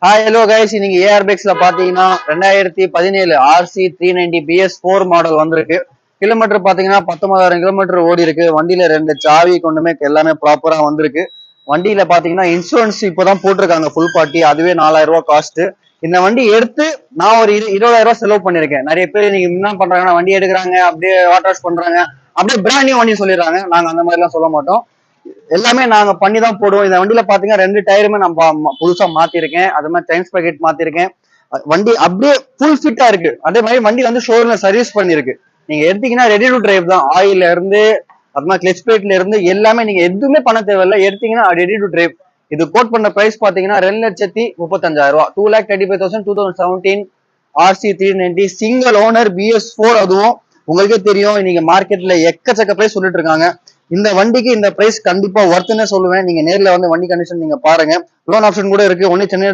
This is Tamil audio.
ஹாய் ஹலோ கைஸ், இன்னைக்கு ஏஆர்பெக்ஸ்ல பாத்தீங்கன்னா 2017 RC 390 BS4 மாடல் வந்திருக்கு. கிலோமீட்டர் பாத்தீங்கன்னா 19,000 கிலோமீட்டர் ஓடி இருக்கு. வண்டியில 2 சாவி கொண்டுமே எல்லாமே ப்ராப்பரா வந்திருக்கு. வண்டியில பாத்தீங்கன்னா இன்சூரன்ஸ் இப்பதான் போட்டிருக்காங்க ஃபுல் பார்ட்டி, அதுவே 4,000 ரூபாய் காஸ்ட். இந்த வண்டி எடுத்து நான் ஒரு 20,000 ரூபாய் செலவு பண்ணிருக்கேன். நிறைய பேர் நீங்க என்ன பண்றாங்கன்னா வண்டி எடுக்கிறாங்க, அப்படியே வாட்டர் வாஷ் பண்றாங்க, அப்படியே பிராண்ட் நியூ வண்டி சொல்லிடுறாங்க. நாங்க அந்த மாதிரி எல்லாம் சொல்ல மாட்டோம். எல்லாமே நாங்க பண்ணி தான் போடுவோம். இந்த வண்டியில பாத்தீங்கன்னா 2 டயருமே நம்ம புதுசா மாத்திருக்கேன். அது மாதிரி டைம் ஸ்பெக்கெட் மாத்திருக்கேன். வண்டி அப்படியே ஃபுல் ஃபிட்டா இருக்கு. அதே மாதிரி வண்டி வந்து ஷோரூம்ல சர்வீஸ் பண்ணிருக்கு. நீங்க எடுத்தீங்கன்னா ரெடி டு டிரைவ் தான். ஆயில்ல இருந்து அது மாதிரி கிளச் பிளேட்ல இருந்து எல்லாமே நீங்க எதுவுமே பண்ண தேவையில்லை. எடுத்தீங்கன்னா ரெடி டு டிரைவ். இது கோட் பண்ண பிரைஸ் பாத்தீங்கன்னா 2,35,000 ரூபாய். 2,35,000 2017 RC 390 சிங்கிள் ஓனர் BS4. அதுவும் உங்களுக்கே தெரியும், இன்னைக்கு மார்க்கெட்ல எக்கச்சக்க பிரைஸ் சொல்லிட்டு இருக்காங்க. இந்த வண்டிக்கு இந்த பிரைஸ் கண்டிப்பா ஒர்த்துன்னு சொல்லுவேன். நீங்க நேர்ல வந்து வண்டி கண்டிஷன் நீங்க பாருங்க. லோன் ஆப்ஷன் கூட இருக்கு. ஒன்லி சென்னை